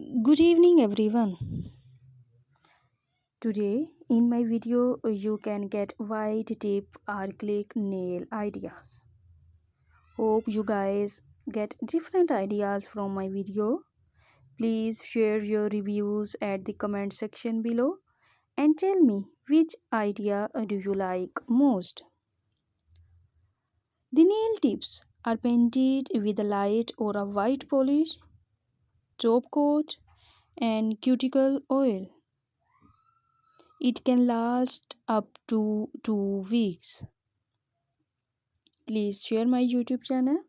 Good evening, everyone. Today, in my video, you can get white tip acrylic nail ideas. Hope you guys get different ideas from my video. Please share your reviews at the comment section below and tell me which idea do you like most. The nail tips are painted with a light or a white polish, top coat, and cuticle oil. It can last up to 2 weeks. Please share my YouTube channel.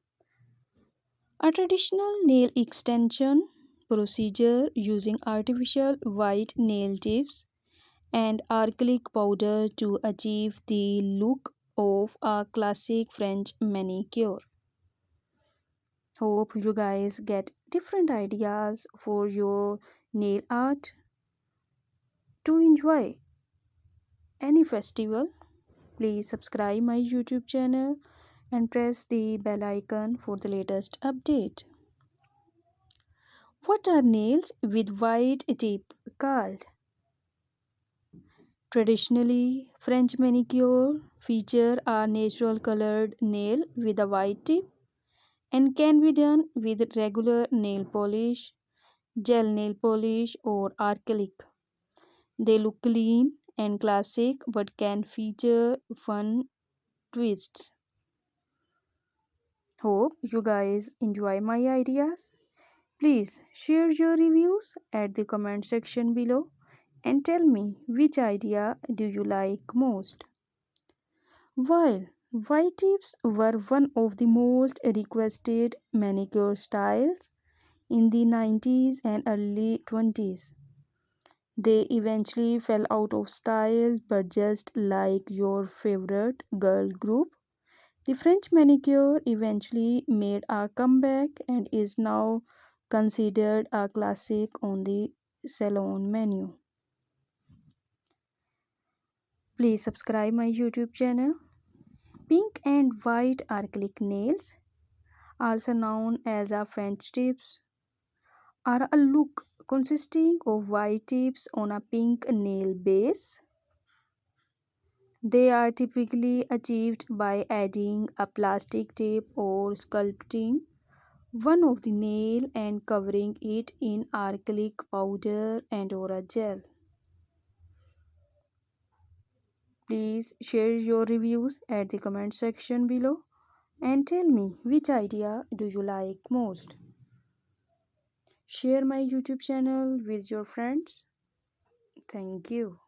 A traditional nail extension procedure using artificial white nail tips and acrylic powder to achieve the look of a classic French manicure. Hope you guys get different ideas for your nail art to enjoy any festival. Please subscribe my YouTube channel and press the bell icon for the latest update. What are nails with white tip called? Traditionally, French manicure feature a natural colored nail with a white tip and can be done with regular nail polish, gel nail polish or acrylic. They look clean and classic but can feature fun twists. Hope you guys enjoy my ideas. Please share your reviews at the comment section below and tell me which idea do you like most. While white tips were one of the most requested manicure styles in the 90s and early 20s, they eventually fell out of style, but just like your favorite girl group, the French manicure eventually made a comeback and is now considered a classic on the salon menu. Please subscribe my YouTube channel. Pink and white acrylic nails, also known as a French tips, are a look consisting of white tips on a pink nail base. They are typically achieved by adding a plastic tip or sculpting one of the nail and covering it in acrylic powder and or a gel. Please share your reviews at the comment section below and tell me which idea do you like most. Share my YouTube channel with your friends. Thank you.